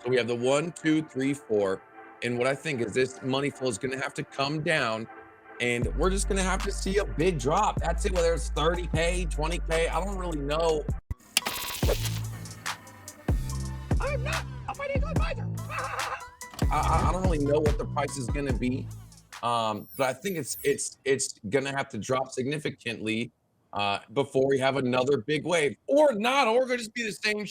So we have the 1, 2, 3, 4. And what I think is this money flow is going to have to come down and we're just going to have to see a big drop. That's it. Whether it's 30K, 20K, I don't really know. I'm not a financial advisor. I don't really know what the price is going to be. But I think it's going to have to drop significantly before we have another big wave or not, or we're going to just be the same.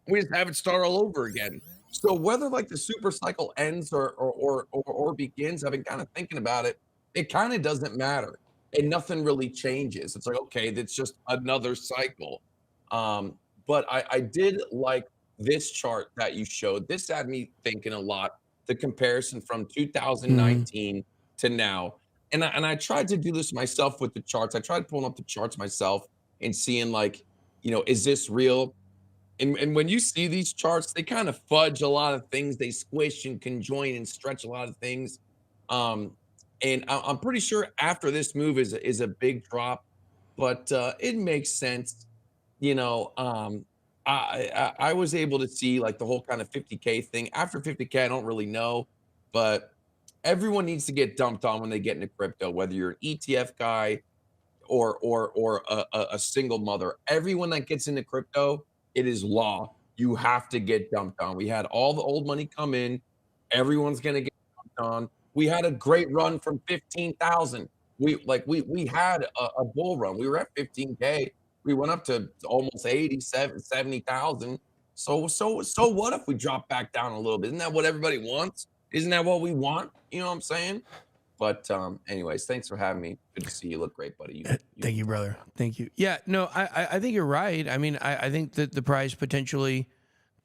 We just have it start all over again. So whether like the super cycle ends or begins, I've been kind of thinking about it. It kind of doesn't matter, and nothing really changes. It's like okay, that's just another cycle. But I did like this chart that you showed. This had me thinking a lot. The comparison from Mhm. 2019 to now, and I tried to do this myself with the charts. I tried pulling up the charts myself and seeing like, is this real? And when you see these charts, they kind of fudge a lot of things. They squish and conjoin and stretch a lot of things. Um, and I'm pretty sure after this move is a big drop, but it makes sense. You know, I was able to see like the whole kind of 50K thing. After 50K, I don't really know, but everyone needs to get dumped on when they get into crypto, whether you're an ETF guy or a single mother. Everyone that gets into crypto, it is law. You have to get dumped on. We had all the old money come in. Everyone's gonna get dumped on. We had a great run from 15,000. We had a bull run. We were at 15K. We went up to almost 87, 70,000. So what if we drop back down a little bit? Isn't that what everybody wants? Isn't that what we want? You know what I'm saying? But anyways, thanks for having me. Good to see you. Look great, buddy. You Thank look you, great. brother. Thank you. Yeah, no, I think you're right. I mean, I think that the price potentially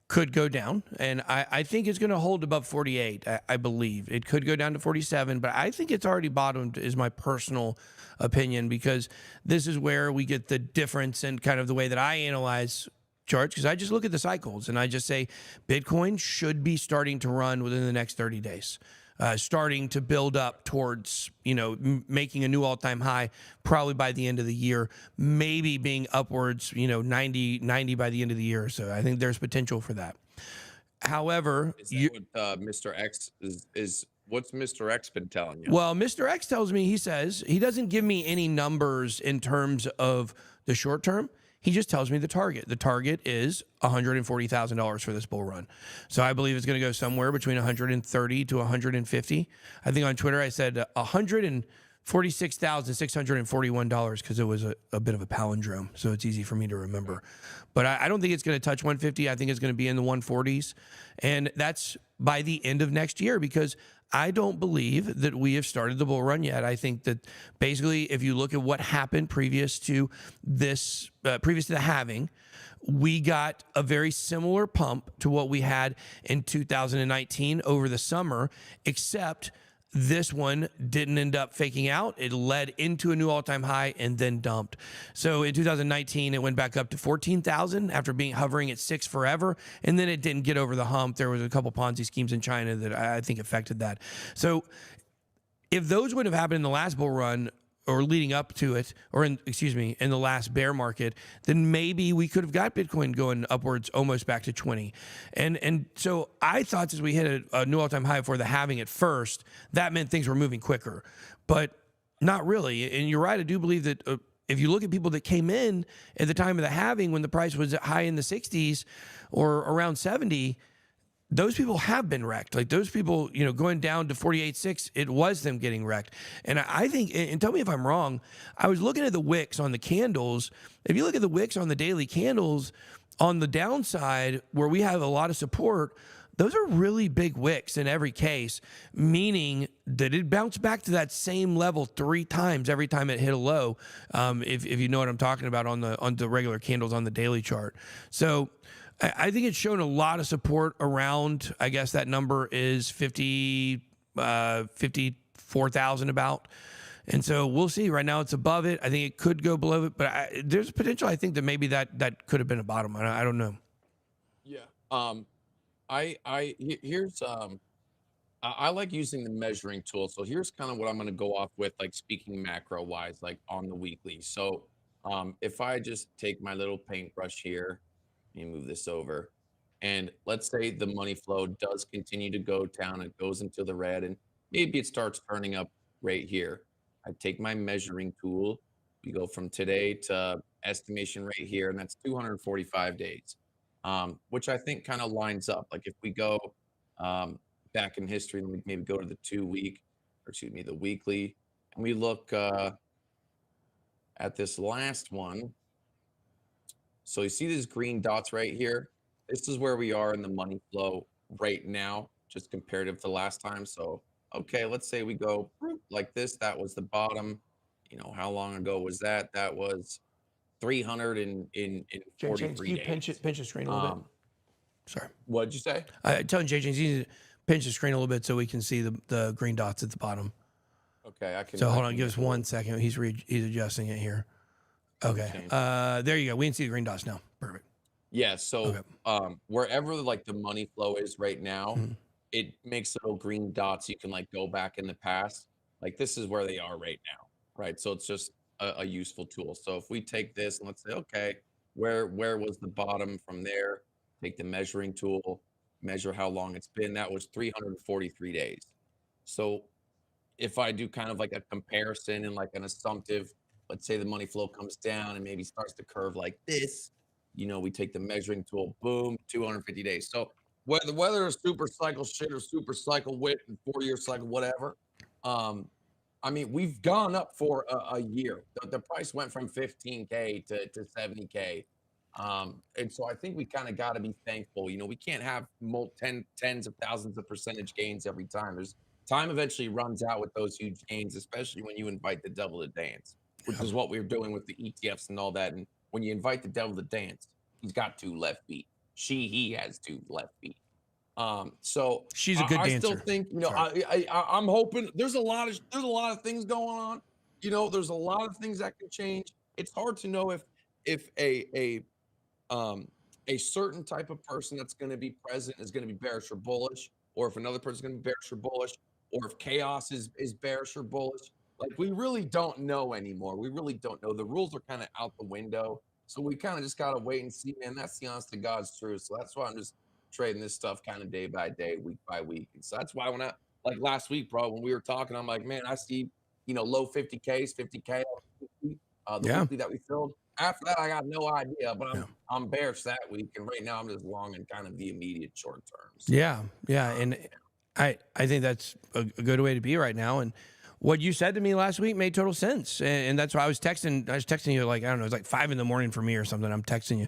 could go down, and I think it's going to hold above 48. I believe it could go down to 47, but I think it's already bottomed. Is my personal opinion because this is where we get the difference in kind of the way that I analyze charts because I just look at the cycles and I just say Bitcoin should be starting to run within the next 30 days. Starting to build up towards, making a new all-time high probably by the end of the year, maybe being upwards, 90 by the end of the year. So I think there's potential for that. However, Is that what Mr. X is? What's Mr. X been telling you? well, Mr. X tells me, he says, he doesn't give me any numbers in terms of the short term. He just tells me the target. The target is $140,000 for this bull run. So I believe it's going to go somewhere between 130 to 150. I think on Twitter I said $146,641 because it was a bit of a palindrome. So it's easy for me to remember. But I don't think it's going to touch 150. I think it's going to be in the 140s. And that's by the end of next year because I don't believe that we have started the bull run yet. I think that basically, if you look at what happened previous to this, previous to the halving, we got a very similar pump to what we had in 2019 over the summer, except this one didn't end up faking out. It led into a new all-time high and then dumped. So in 2019, it went back up to 14,000 after being hovering at 6 forever, and then it didn't get over the hump. There was a couple Ponzi schemes in China that I think affected that. So if those would have happened in the last bull run or leading up to it, or in the last bear market, then maybe we could have got Bitcoin going upwards almost back to 20. And so I thought as we hit a new all-time high for the halving at first, that meant things were moving quicker. But not really. And you're right, I do believe that if you look at people that came in at the time of the halving when the price was high in the 60s or around 70, those people have been wrecked. Like those people, going down to 48.6, it was them getting wrecked. And I think, and tell me if I'm wrong, I was looking at the wicks on the candles. If you look at the wicks on the daily candles, on the downside where we have a lot of support, those are really big wicks in every case, meaning that it bounced back to that same level 3 times every time it hit a low. If you know what I'm talking about on the regular candles on the daily chart. So I think it's shown a lot of support around, I guess that number is 54,000 about. And so we'll see. Right now it's above it. I think it could go below it, but there's potential. I think that maybe that could have been a bottom. I don't know. Yeah. Here's I like using the measuring tool. So here's kind of what I'm going to go off with, like speaking macro wise, like on the weekly. So if I just take my little paintbrush here, let me move this over, And let's say the money flow does continue to go down, it goes into the red, and maybe it starts turning up right here. I take my measuring tool. We go from today to estimation right here, and that's 245 days, which I think kind of lines up. Like if we go back in history, let me maybe go to the 2 week, or excuse me, the weekly, and we look at this last one. So you see these green dots right here? This is where we are in the money flow right now, just comparative to last time. So, okay, let's say we go like this. That was the bottom. How long ago was that? That was 343 James, can you days. pinch the screen a little bit? Sorry. What'd you say? I telling JJ, you need to pinch the screen a little bit so we can see the green dots at the bottom. Okay, I can. So hold on, give us 1 second. He's adjusting it here. Okay. There you go. We can see the green dots now. Perfect. Yeah. So wherever like the money flow is right now, it makes little green dots. You can like go back in the past. Like this is where they are right now. Right. So it's just a useful tool. So if we take this and let's say, okay, where was the bottom from there? Take the measuring tool, measure how long it's been. That was 343 days. So if I do kind of like a comparison and like an assumptive, let's say the money flow comes down and maybe starts to curve like this, we take the measuring tool, boom, 250 days. So whether a super cycle shit or super cycle width and 4-year cycle, whatever, I mean, we've gone up for a year. The price went from 15K to 70K. And so I think we kind of got to be thankful. We can't have tens of thousands of percentage gains every time. There's time eventually runs out with those huge gains, especially when you invite the devil to dance, which is what we're doing with the ETFs and all that. And when you invite the devil to dance, he's got 2 left feet. He has 2 left feet. So she's a good dancer. I still think, I'm hoping there's a lot of things going on. There's a lot of things that can change. It's hard to know if a certain type of person that's going to be present is going to be bearish or bullish, or if another person is going to be bearish or bullish, or if chaos is bearish or bullish. Like we really don't know anymore. We really don't know. The rules are kind of out the window. So we kind of just got to wait and see, man. That's the honest to God's truth. So that's why I'm just trading this stuff kind of day by day, week by week. And so that's why when like last week, bro, when we were talking, I'm like, man, I see, low 50Ks, 50K, the weekly that we filled. After that, I got no idea, but I'm bearish that week. And right now I'm just long and kind of the immediate short terms. Yeah. And I think that's a good way to be right now. And what you said to me last week made total sense. And that's why I was texting you, like, I don't know, it was like 5 a.m. for me or something. I'm texting you.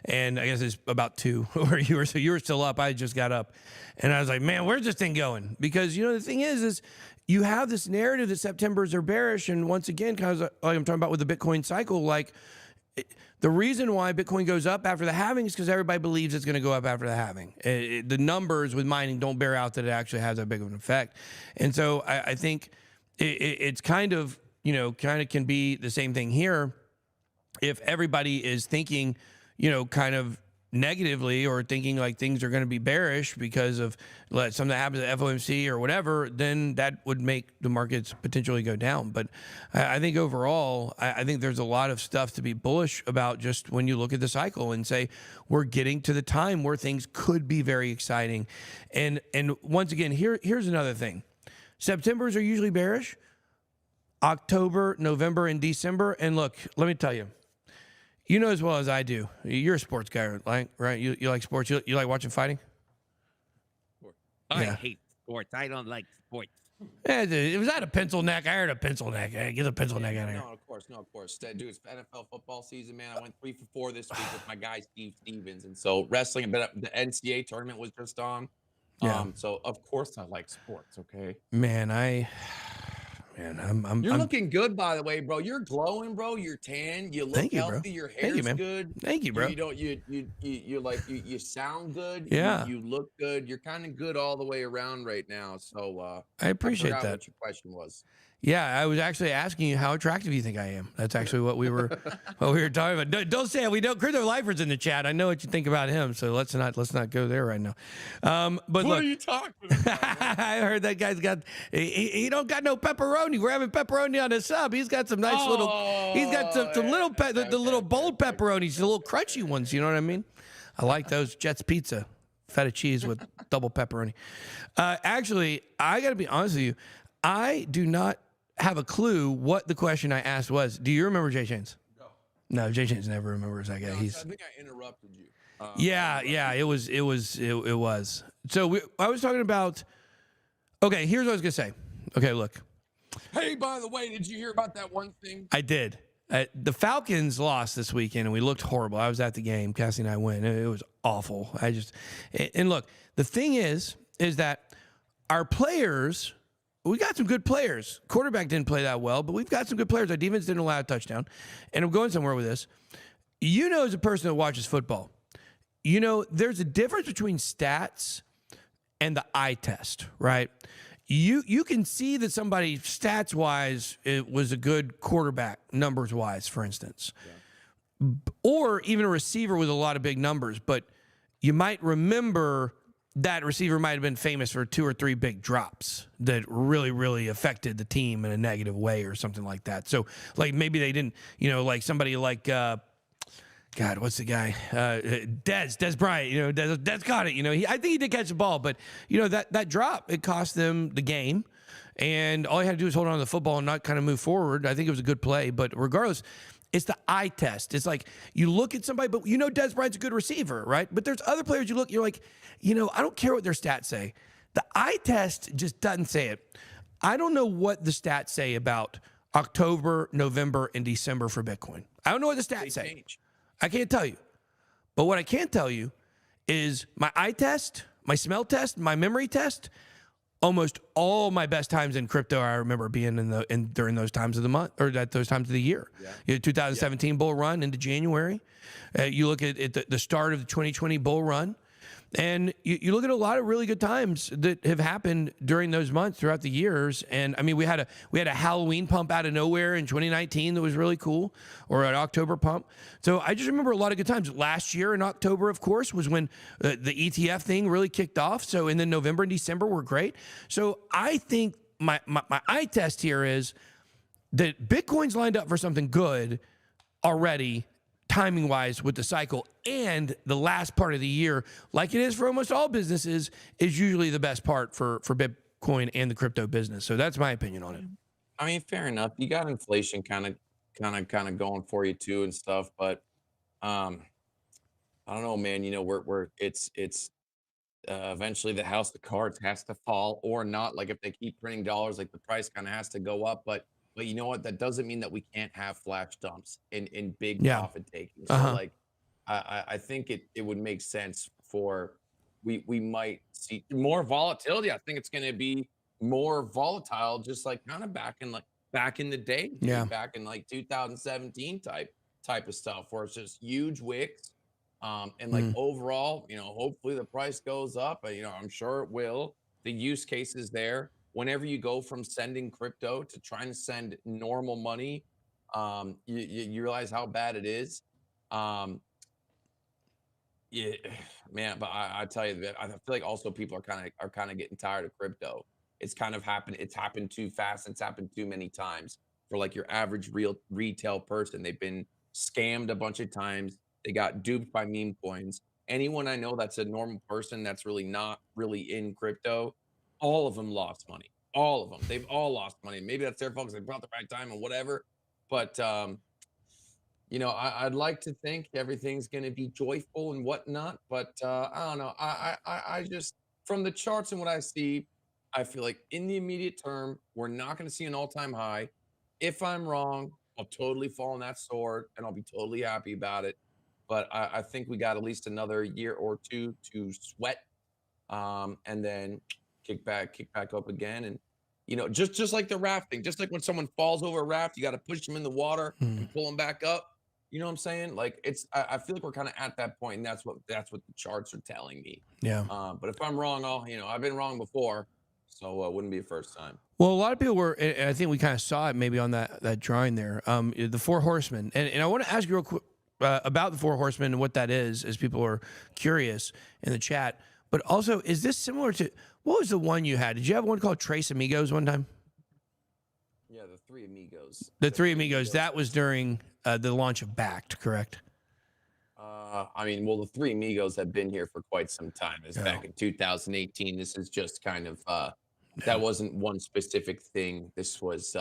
And I guess it's about 2 where you were still up. I just got up. And I was like, man, where's this thing going? Because, the thing is you have this narrative that Septembers are bearish. And once again, kind of like I'm talking about with the Bitcoin cycle, like the reason why Bitcoin goes up after the halving is because everybody believes it's going to go up after the halving. The numbers with mining don't bear out that it actually has that big of an effect. And so I think it's kind of can be the same thing here. If everybody is thinking, kind of negatively or thinking like things are going to be bearish because of something that happens at FOMC or whatever, then that would make the markets potentially go down. But I think overall, I think there's a lot of stuff to be bullish about just when you look at the cycle and say, we're getting to the time where things could be very exciting. And once again, here's another thing. Septembers are usually bearish. October, November, and December. And look, let me tell you, as well as I do, you're a sports guy, right? You like sports? You like watching fighting? I hate sports. I don't like sports. Yeah, it was at a pencil neck. I heard a pencil neck. Hey, get a pencil neck out of here. No, of course. Dude, it's NFL football season, man. I went 3 for 4 this week with my guy Steve Stevens, and so wrestling. But the NCAA tournament was just on. Yeah. So of course I like sports. Okay. Man, You're looking good, by the way, bro. You're glowing, bro. You're tan. You look healthy. Your hair's good. Thank you, bro. You sound good. Yeah. You look good. You're kind of good all the way around right now. So I appreciate that. What your question was? Yeah, I was actually asking you how attractive you think I am. That's actually what we were talking about. Don't say it. We don't. Crypto Lifer's in the chat. I know what you think about him, so let's not go there right now. But what look, are you talking about? I heard that guy's got he don't got no pepperoni. We're having pepperoni on his sub. He's got some nice little. He's got some little the little bold pepperonis, the little crunchy ones. You know what I mean? I like those. Jets Pizza. feta cheese with double pepperoni. Actually, I got to be honest with you. I do not have a clue what the question I asked was. Do you remember Jay Chains? No, Jay Chains never remembers that guy. I think I interrupted you. Yeah, it was. So I was talking about. Okay, here's what I was gonna say. Okay, look, Hey, by the way, did you hear about that one thing? I did. The Falcons lost this weekend, and we looked horrible. I was at the game. Cassie and I went. It was awful. And look, the thing is that our players. We got some good players. Quarterback didn't play that well, but we've got some good players. Our defense didn't allow a touchdown. And I'm going somewhere with this. You know, as a person that watches football, you know, there's a difference between stats and the eye test, right? You can see that somebody, stats-wise, it was a good quarterback, numbers-wise, for instance. Yeah. Or even a receiver with a lot of big numbers. But you might remember that receiver might have been famous for 2 or 3 big drops that really, really affected the team in a negative way or something like that. So, like, maybe they didn't, you know, like somebody like, God, what's the guy? Des Bryant, you know, Des caught it, you know. I think he did catch the ball, but, you know, that drop, it cost them the game. And all he had to do was hold on to the football and not kind of move forward. I think it was a good play, but regardless, it's the eye test. It's like you look at somebody, but you know Des Bryant's a good receiver, right? But there's other players you look, you're like, you know, I don't care what their stats say. The eye test just doesn't say it. I don't know what the stats say about October, November, and December for Bitcoin. I don't know what the stats say. I can't tell you. But what I can tell you is my eye test, my smell test, my memory test, almost all my best times in crypto, I remember being during those times of the month or at those times of the year. Yeah. You know, 2017 bull run into January. You look at the start of the 2020 bull run, and you look at a lot of really good times that have happened during those months throughout the years. And I mean, we had a Halloween pump out of nowhere in 2019 that was really cool, or an October pump. So I just remember a lot of good times. Last year in October, of course, was when the ETF thing really kicked off. So, and then November and December were great. So I think my eye test here is that Bitcoin's lined up for something good already, timing wise, with the cycle, and the last part of the year, like it is for almost all businesses, is usually the best part for Bitcoin and the crypto business. So that's my opinion on it. I mean, fair enough. You got inflation kind of going for you too and stuff, but I don't know, man. You know, it's eventually the house of cards has to fall or not. Like if they keep printing dollars, like the price kind of has to go up, but you know what? That doesn't mean that we can't have flash dumps in big profit taking. So like, I think it would make sense for we might see more volatility. I think it's going to be more volatile, just like kind of back in the day, back in like 2017 type of stuff, where it's just huge wicks, and like overall, you know, hopefully the price goes up. You know, I'm sure it will. The use case is there. Whenever you go from sending crypto to trying to send normal money, you realize how bad it is. Yeah, man. But I tell you that I feel like also people are kind of getting tired of crypto. It's kind of happened. It's happened too fast. It's happened too many times for like your average real retail person. They've been scammed a bunch of times. They got duped by meme coins. Anyone I know that's a normal person that's really not really in crypto, all of them lost money. All of them. They've all lost money. Maybe that's their fault because they brought the right time and whatever. But you know, I'd like to think everything's going to be joyful and whatnot. But I don't know. I just, from the charts and what I see, I feel like in the immediate term, we're not going to see an all-time high. If I'm wrong, I'll totally fall on that sword and I'll be totally happy about it. But I think we got at least another year or two to sweat, and then kick back up again. And you know, just like the rafting, just like when someone falls over a raft, you got to push them in the water and pull them back up. You know what I'm saying? Like I feel like we're kind of at that point, and that's what the charts are telling me. Yeah. But if I'm wrong, I've been wrong before, so it wouldn't be the first time. Well, a lot of people were, and I think we kind of saw it maybe on that drawing there. The Four Horsemen, and I want to ask you real quick about the Four Horsemen and what that is, as people are curious in the chat. But also, is this similar to, what was the one you had? Did you have one called Trace Amigos one time? Yeah, the Three Amigos. The Three Amigos. That was during the launch of Backed, correct? I mean, well, the Three Amigos have been here for quite some time. It's Yeah. back in 2018. This is just kind of Yeah. that wasn't one specific thing. This was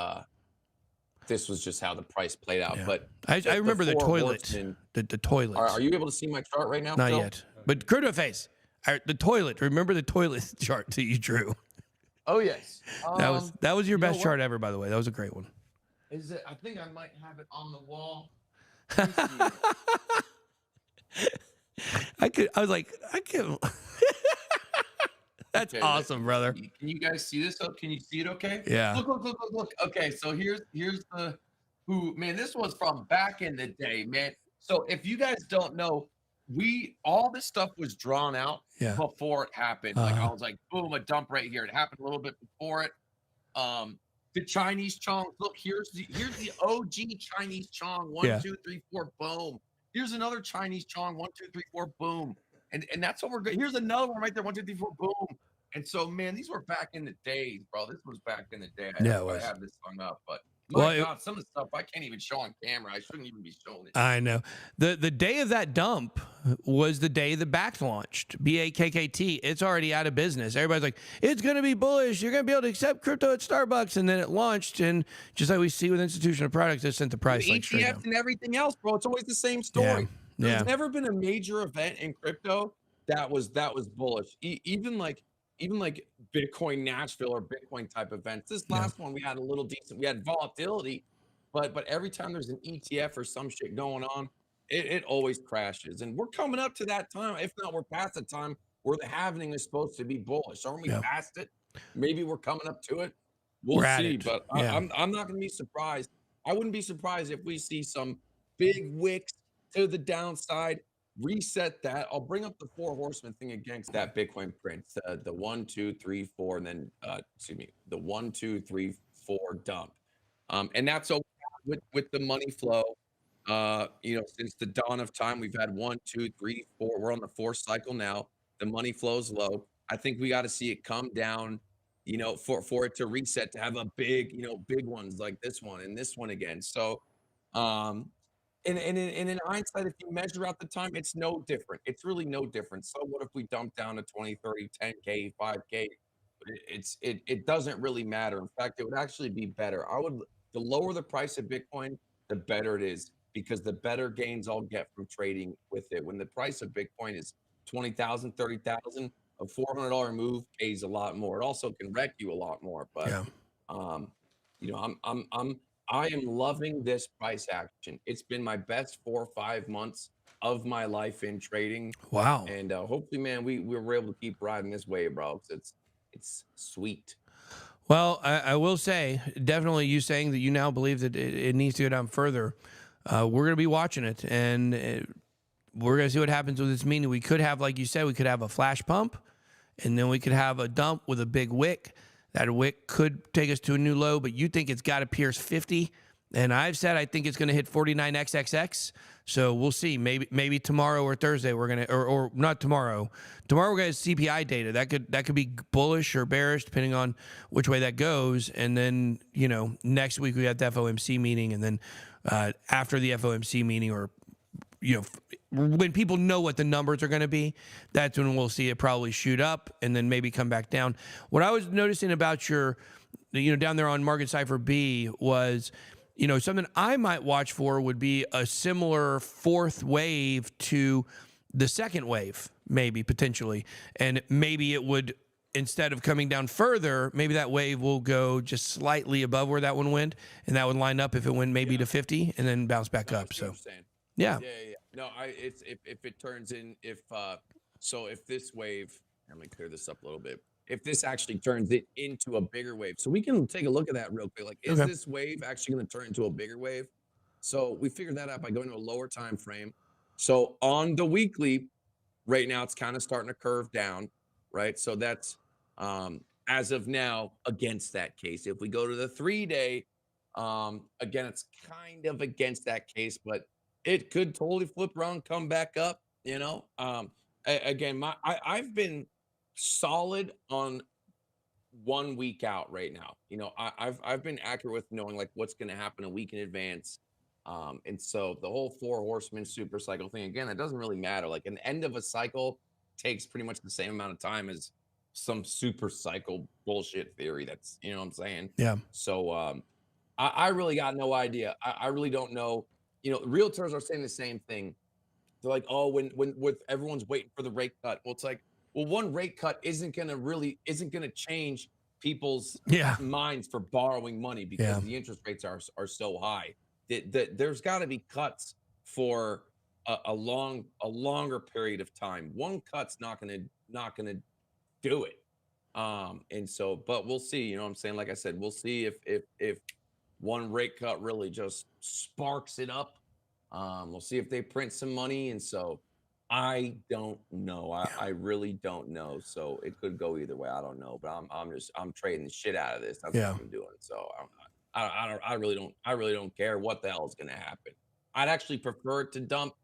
just how the price played out. Yeah. But I remember the four toilet. horsemen, The toilets. are you able to see my chart right now? Not Phil? yet. But crypto face. The toilet. Remember the toilet chart that you drew? Oh yes. That was your you know best what? chart ever, by the way. That was a great one. Is it? I think I might have it on the wall. I was like, I can. That's Okay, awesome, brother. Can you guys see this? Can you see it? Okay. Yeah. Look. Okay, so here's the who man. This was from back in the day, man. So if you guys don't know, all this stuff was drawn out Yeah. before it happened. Like I was like, boom, a dump right here. It happened a little bit before it. The Chinese Chong. Look, here's the OG Chinese Chong. One, Yeah. 2, 3, 4, boom. Here's another Chinese Chong. 1, 2, 3, 4, boom. And that's what we're good. Here's another one right there. 1, 2, 3, 4, boom. And so, man, these were back in the days, bro. This was back in the day. Yeah, it was. I have this hung up, but Well, God, some of the stuff I can't even show on camera. I shouldn't even be showing it. I know. The day of that dump was the day the BACT launched. BAKKT. It's already out of business. Everybody's like, it's going to be bullish. You're going to be able to accept crypto at Starbucks. And then it launched. And just like we see with institutional products, it sent the price like straight down. ETFs and everything else, bro. It's always the same story. Yeah. There's never been a major event in crypto that was bullish. Even like Bitcoin Nashville or Bitcoin type events. This last one we had a little decent. We had volatility, but every time there's an ETF or some shit going on, it always crashes. And we're coming up to that time. If not, we're past the time where the halving is supposed to be bullish. Aren't we past it? Maybe we're coming up to it. We'll see. But I'm not going to be surprised. I wouldn't be surprised if we see some big wicks to the downside. Reset that. I'll bring up the Four Horsemen thing against that Bitcoin print. The 1, 2, 3, 4, and then the 1, 2, 3, 4 dump. And that's okay with the money flow. Since the dawn of time, we've had 1, 2, 3, 4. We're on the fourth cycle now. The money flow's low. I think we got to see it come down, for it to reset, to have a big ones like this one and this one again. So, and in hindsight, if you measure out the time, it's no different. It's really no different. So what if we dump down to 20, 30, 10K, 5K? It doesn't really matter. In fact, it would actually be better. The lower the price of Bitcoin, the better it is, because the better gains I'll get from trading with it. When the price of Bitcoin is 20,000, 30,000, a $400 move pays a lot more. It also can wreck you a lot more. But I am loving this price action. It's been my best 4 or 5 months of my life in trading. Wow. And hopefully, man, we were able to keep riding this wave, bro. It's sweet. Well, I will say, definitely you saying that you now believe that it needs to go down further. We're going to be watching it, and we're going to see what happens with this meeting. We could have, like you said, we could have a flash pump, and then we could have a dump with a big wick. That wick could take us to a new low, but you think it's got to pierce 50. And I've said I think it's going to hit 49XXX. So we'll see. Maybe tomorrow or Thursday we're going to, or not tomorrow. Tomorrow we're going to have CPI data. That could be bullish or bearish depending on which way that goes. And then, next week we got the FOMC meeting. And then after the FOMC meeting, or when people know what the numbers are going to be, that's when we'll see it probably shoot up and then maybe come back down. What I was noticing about your, down there on Market Cipher B was, something I might watch for would be a similar fourth wave to the second wave, maybe potentially. And maybe it would, instead of coming down further, maybe that wave will go just slightly above where that one went. And that would line up if it went maybe to 50 and then bounce back up. So. Yeah. No, if it turns in, if this wave, let me clear this up a little bit. If this actually turns it into a bigger wave, so we can take a look at that real quick. Like, is this wave actually going to turn into a bigger wave? So we figured that out by going to a lower time frame. So on the weekly, right now it's kind of starting to curve down, right? So that's as of now against that case. If we go to the 3-day, again, it's kind of against that case, but it could totally flip around, come back up. Again, I've been solid on 1 week out right now. I've been accurate with knowing like what's going to happen a week in advance. And so the whole 4 horsemen super cycle thing, again, that doesn't really matter. Like an end of a cycle takes pretty much the same amount of time as some super cycle bullshit theory. That's, you know what I'm saying? Yeah. So I really got no idea. I really don't know. You know, realtors are saying the same thing. They're like, oh, when with everyone's waiting for the rate cut. Well, it's like, well, one rate cut isn't gonna change people's Yeah. minds for borrowing money because Yeah. the interest rates are so high. There's got to be cuts for a longer period of time. One cut's not gonna do it. And so, but we'll see. You know what I'm saying? Like I said, we'll see if one rate cut really just sparks it up. We'll see if they print some money. And so I don't know. I really don't know. So it could go either way. I don't know. But I'm trading the shit out of this. That's Yeah. what I'm doing. So I really don't care what the hell is gonna happen. I'd actually prefer it to dump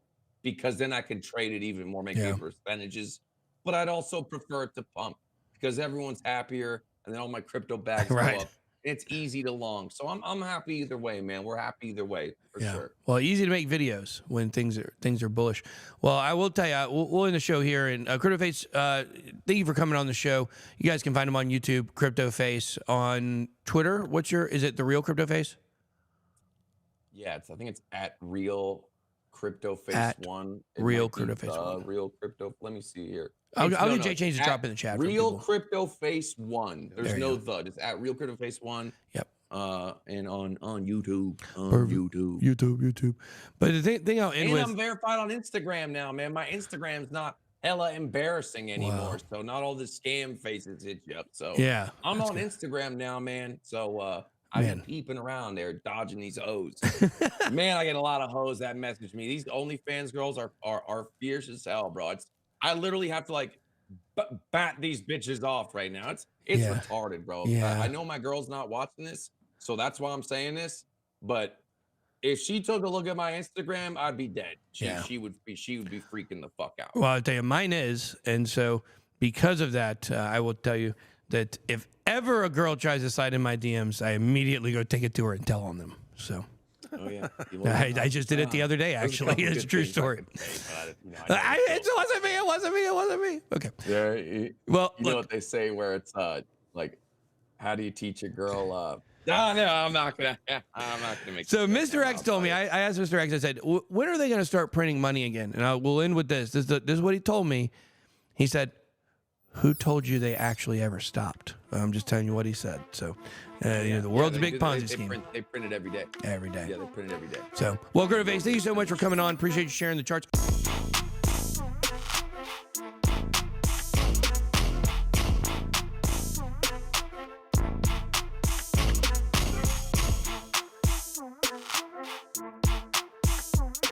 because then I can trade it even more, make Yeah. big percentages. But I'd also prefer it to pump because everyone's happier and then all my crypto bags Right. go up. It's easy to long. So I'm happy either way, man. We're happy either way for Yeah. sure. Well, easy to make videos when things are bullish. Well, I will tell you, we'll end the show here. And CryptoFace, thank you for coming on the show. You guys can find him on YouTube, CryptoFace, on Twitter. Is it the real CryptoFace? Yeah, I think it's at real crypto face At one. Real CryptoFace one. Real crypto. Let me see here. I'll It's- get no, Jay it's Change to at drop in the chat. for Real people. crypto face one. There's There you no go. the. It's at real crypto face one. Yep. And on YouTube. On Perfect. YouTube. YouTube. But the thing I'll end And with. I'm verified on Instagram now, man. My Instagram's not hella embarrassing anymore. Wow. So not all the scam faces hit you up. So Yeah. I'm that's on good. Instagram now, man. So I've Man. been peeping around there, dodging these hoes. Man, I get a lot of hoes that message me. These OnlyFans girls are fierce as hell, bro. I literally have to like bat these bitches off right now. It's Yeah. retarded, bro. Yeah. I know my girl's not watching this, so that's why I'm saying this. But if she took a look at my Instagram, I'd be dead. She would be freaking the fuck out. Well, I'll tell you, mine is. And so because of that, I will tell you that if ever a girl tries to slide in my DMs, I immediately go take it to her and tell on them. So Oh yeah, I just did it the other day, actually. It's a true story. It wasn't me. Okay. Yeah, Well, you know look, what they say where it's like, how do you teach a girl? No, I'm not gonna make. so this Mr. X told me, I asked Mr. X, I said, when are they going to start printing money again? And we'll end with this. This is what he told me. He said, who told you they actually ever stopped? I'm just telling you what he said. So, you know, the world's a big Ponzi scheme. They print it every day. Every day. Yeah, they print it every day. So, well, CryptoFace, thank you so much for coming on. Appreciate you sharing the charts.